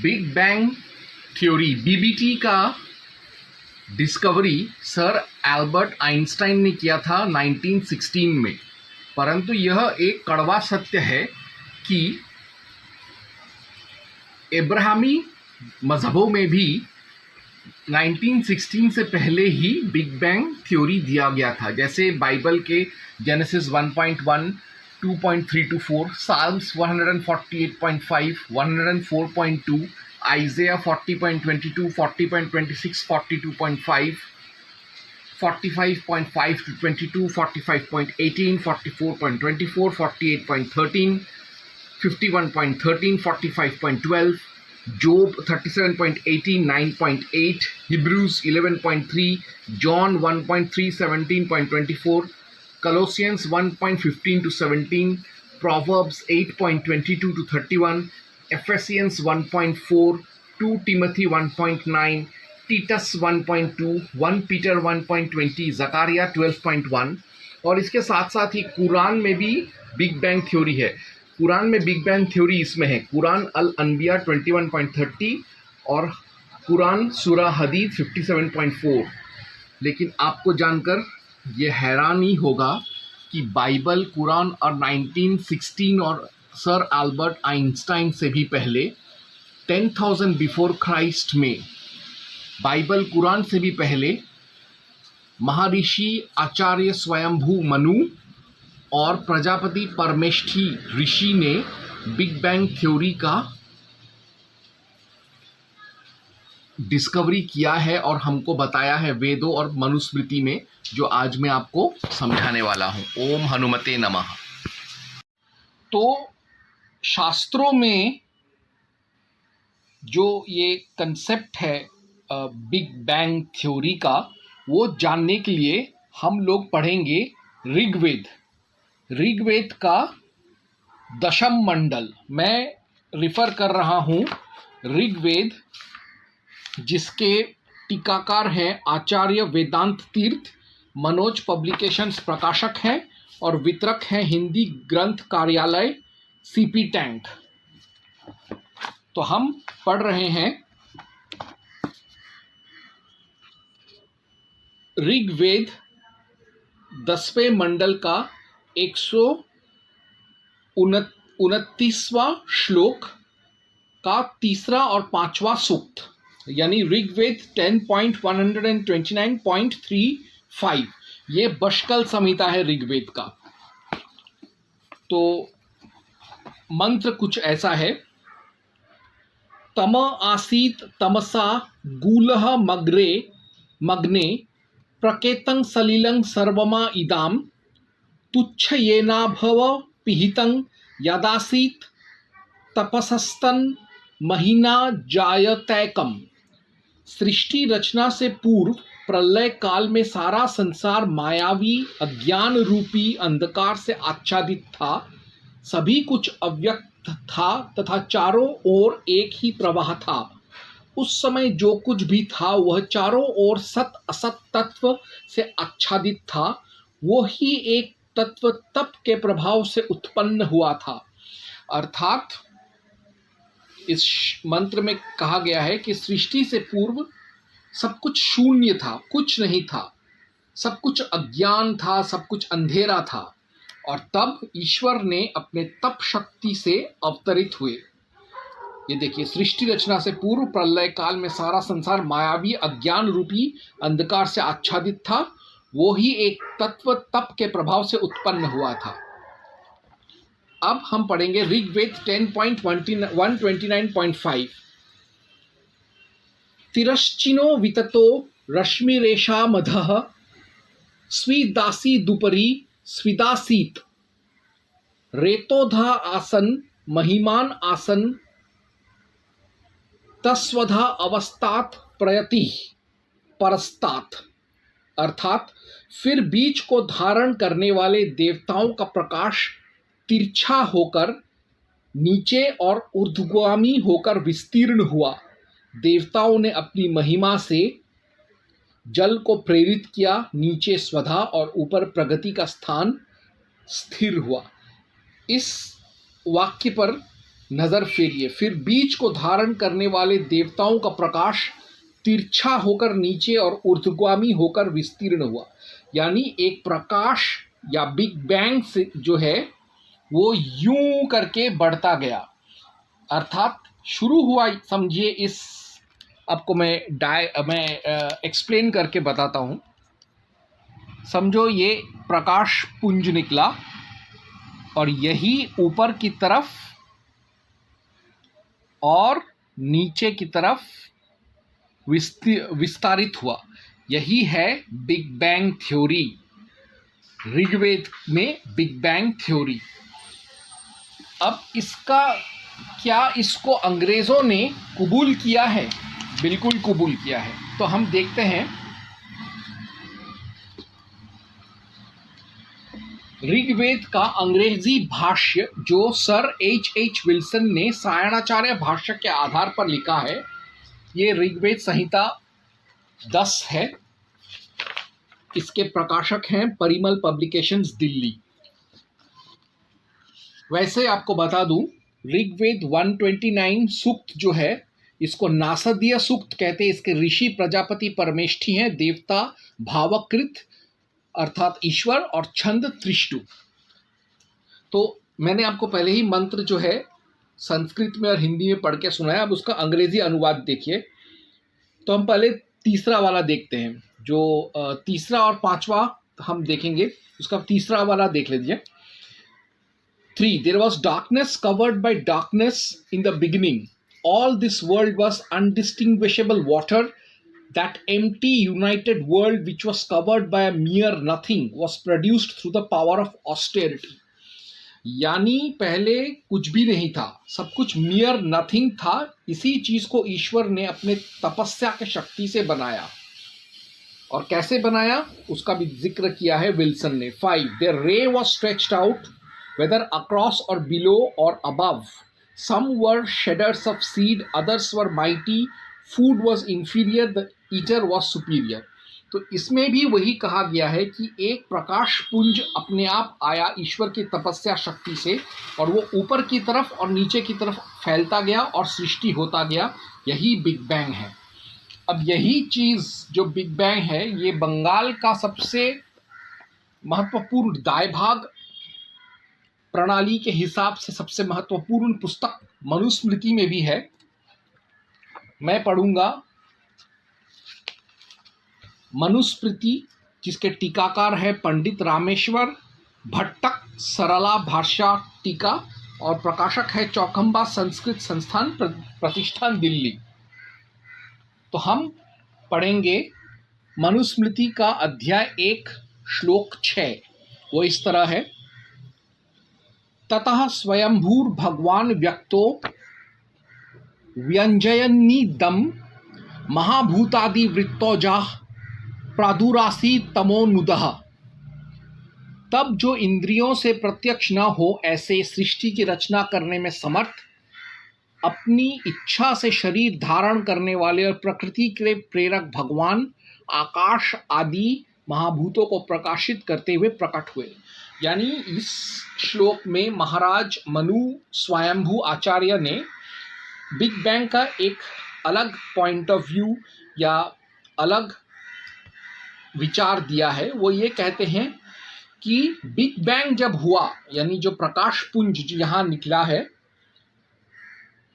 Big bang theory BBT का discovery sir Albert Einstein ने किया था 1916 में। परंतु यह एक कड़वा सत्य है कि इब्राहिमी मजहबों में भी 1916 से पहले ही बिग बैंग थ्योरी दिया गया था। जैसे बाइबल के genesis 1.1, 2.3 to 4, साल्म्स 148.5, 104.2, आइज़ाया 40.22, 40.26, 42.5, 45.5 to 22, 45.18, 44.24, 48.13, 51.13, 45.12, Job 37.18, 9.8, Hebrews 11.3, John 1.3, 17.24, Colossians 1.15 to 17, Proverbs 8.22 to 31, Ephesians 1.4, 2 Timothy 1.9, Titus 1.2, 1 Peter 1.20, Zechariah 12.1। और इसके साथ साथ ही कुरान में भी बिग बैंग थ्योरी है। कुरान में बिग बैंग थ्योरी इसमें है, कुरान अल अनबिया 21.30 और कुरान सूरा हदीद 57.4। लेकिन आपको जानकर ये हैरानी होगा कि बाइबल, कुरान और 1916 और सर एल्बर्ट आइंस्टाइन से भी पहले 10,000 बिफोर क्राइस्ट में, बाइबल कुरान से भी पहले महर्षि आचार्य स्वयंभू मनु और प्रजापति परमेष्ठी ऋषि ने बिग बैंग थ्योरी का डिस्कवरी किया है और हमको बताया है वेदों और मनुस्मृति में, जो आज मैं आपको समझाने वाला हूँ। ओम हनुमते नमः। तो शास्त्रों में जो ये कंसेप्ट है बिग बैंग थ्योरी का, वो जानने के लिए हम लोग पढ़ेंगे ऋग्वेद। ऋग्वेद का दशम मंडल, मैं रिफ़र कर रहा हूँ ऋग्वेद, जिसके टीकाकार हैं आचार्य वेदांत तीर्थ, मनोज पब्लिकेशंस प्रकाशक हैं और वितरक हैं हिंदी ग्रंथ कार्यालय सीपी टैंक। तो हम पढ़ रहे हैं ऋग्वेद 10वें मंडल का 129वां श्लोक का तीसरा और पांचवा सूक्त, यानी ऋग्वेद 10.129.35। ये बशकल संहिता है ऋग्वेद का। तो मंत्र कुछ ऐसा है, तम आसीत तमसा गूलः मग्ने प्रकेतं सलिलं सर्वमा इदाम तुच्छयेनाभव पिहितं यदासीत तपसस्तन महीना जायतैकम। सृष्टि रचना से पूर्व प्रलय काल में सारा संसार मायावी अज्ञान रूपी अंधकार से आच्छादित था। सभी कुछ अव्यक्त था तथा चारों ओर एक ही प्रवाह था। उस समय जो कुछ भी था वह चारों ओर सत असत तत्व से आच्छादित था। वो ही एक तत्व तप के प्रभाव से उत्पन्न हुआ था। अर्थात इस मंत्र में कहा गया है कि सृष्टि से पूर्व सब कुछ शून्य था, कुछ नहीं था, सब कुछ अज्ञान था, सब कुछ अंधेरा था। और तब ईश्वर ने अपने तप शक्ति से अवतरित हुए। ये देखिए, सृष्टि रचना से पूर्व प्रलय काल में सारा संसार मायावी अज्ञान रूपी अंधकार से आच्छादित था। वो ही एक तत्व तप के प्रभाव से उत्पन्न हुआ था। अब हम पढ़ेंगे ऋग्वेद 10.129.5। तिरश्चिनो विततो रश्मिरेषा मधः स्विदासी दुपरी स्विदासीत रेतोधा आसन महिमान आसन तस्वधा अवस्थात प्रयति परस्तात। अर्थात फिर बीज को धारण करने वाले देवताओं का प्रकाश तिरछा होकर नीचे और ऊर्ध्वगामी होकर विस्तीर्ण हुआ। देवताओं ने अपनी महिमा से जल को प्रेरित किया, नीचे स्वधा और ऊपर प्रगति का स्थान स्थिर हुआ। इस वाक्य पर नजर फेरिए। फिर बीज को धारण करने वाले देवताओं का प्रकाश तिरछा होकर नीचे और ऊर्ध्वगामी होकर विस्तीर्ण हुआ। यानी एक प्रकाश या बिग बैंग से जो है वो यूं करके बढ़ता गया, अर्थात शुरू हुआ, समझिए इस, आपको मैं एक्सप्लेन करके बताता हूं। समझो ये प्रकाश पुंज निकला और यही ऊपर की तरफ और नीचे की तरफ विस्तारित हुआ। यही है बिग बैंग थ्योरी, ऋग्वेद में बिग बैंग थ्योरी। अब इसका क्या इसको अंग्रेजों ने कबूल किया है? बिल्कुल कबूल किया है। तो हम देखते हैं ऋग्वेद का अंग्रेजी भाष्य जो सर H.H. विल्सन ने सायणाचार्य भाष्य के आधार पर लिखा है। ये ऋग्वेद संहिता 10 है। इसके प्रकाशक हैं परिमल पब्लिकेशंस दिल्ली। वैसे आपको बता दूं, ऋग्वेद 129 सूक्त जो है इसको नासदीय सूक्त कहते हैं। इसके ऋषि प्रजापति परमेष्ठी हैं, देवता भावकृत अर्थात ईश्वर, और छंद त्रिष्टु। तो मैंने आपको पहले ही मंत्र जो है संस्कृत में और हिंदी में पढ़ के सुनाया। अब उसका अंग्रेजी अनुवाद देखिए। तो हम पहले तीसरा वाला देखते हैं। जो तीसरा और पांचवा हम देखेंगे, उसका तीसरा वाला देख लीजिए। 3. There was darkness covered by darkness in the beginning. All this world was undistinguishable water. That empty united world which was covered by a mere nothing was produced through the power of austerity. यानी पहले कुछ भी नहीं था, सब कुछ mere nothing था। इसी चीज को ईश्वर ने अपने तपस्या के शक्ति से बनाया। और कैसे बनाया उसका भी जिक्र किया है विल्सन ने। 5. Their ray was stretched out whether across or below or above. Some were shedders of seed, others were mighty. Food was inferior, the eater was superior. तो इसमें भी वही कहा गया है कि एक प्रकाश पुंज अपने आप आया ईश्वर की तपस्या शक्ति से, और वो ऊपर की तरफ और नीचे की तरफ फैलता गया और सृष्टि होता गया। यही बिग बैंग है। अब यही चीज जो बिग बैंग है, ये बंगाल का सबसे महत्वपूर्ण दायभाग प्रणाली के हिसाब से सबसे महत्वपूर्ण पुस्तक मनुस्मृति में भी है। मैं पढ़ूंगा मनुस्मृति, जिसके टीकाकार है पंडित रामेश्वर भट्टक, सरला भाषा टीका, और प्रकाशक है चौखंबा संस्कृत संस्थान प्रतिष्ठान दिल्ली। तो हम पढ़ेंगे मनुस्मृति का अध्याय 1 श्लोक 6। वो इस तरह है। ततः स्वयंभूर भगवान व्यक्तो व्यंजयन्निदं महाभूतादि वृत्तौजाः प्रादुरासी तमोनुदः। तब जो इंद्रियों से प्रत्यक्ष न हो ऐसे सृष्टि की रचना करने में समर्थ, अपनी इच्छा से शरीर धारण करने वाले और प्रकृति के प्रेरक भगवान आकाश आदि महाभूतों को प्रकाशित करते हुए प्रकट हुए। यानी इस श्लोक में महाराज मनु स्वयंभू आचार्य ने बिग बैंग का एक अलग पॉइंट ऑफ व्यू या अलग विचार दिया है। वो ये कहते हैं कि बिग बैंग जब हुआ, यानी जो प्रकाश पुंज यहाँ निकला है,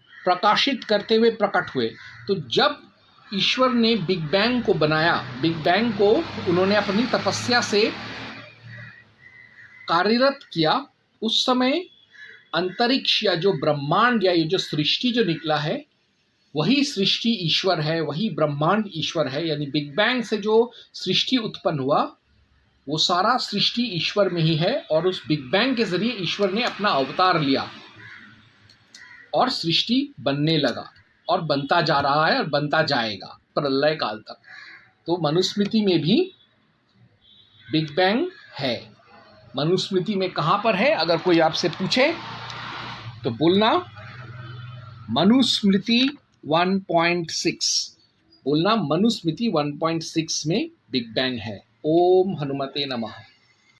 प्रकाशित करते हुए प्रकट हुए। तो जब ईश्वर ने बिग बैंग को बनाया, बिग बैंग को उन्होंने अपनी तपस्या से कार्यरत किया, उस समय अंतरिक्ष या जो ब्रह्मांड या ये जो सृष्टि जो निकला है, वही सृष्टि ईश्वर है, वही ब्रह्मांड ईश्वर है। यानी बिग बैंग से जो सृष्टि उत्पन्न हुआ वो सारा सृष्टि ईश्वर में ही है, और उस बिग बैंग के जरिए ईश्वर ने अपना अवतार लिया और सृष्टि बनने लगा और बनता जा रहा है और बनता जाएगा प्रलय काल तक। तो मनुस्मृति में भी बिग बैंग है। मनुस्मृति में कहाँ पर है, अगर कोई आपसे पूछे तो बोलना मनुस्मृति 1.6, बोलना मनुस्मृति 1.6 में बिग बैंग है। ओम हनुमते नमः।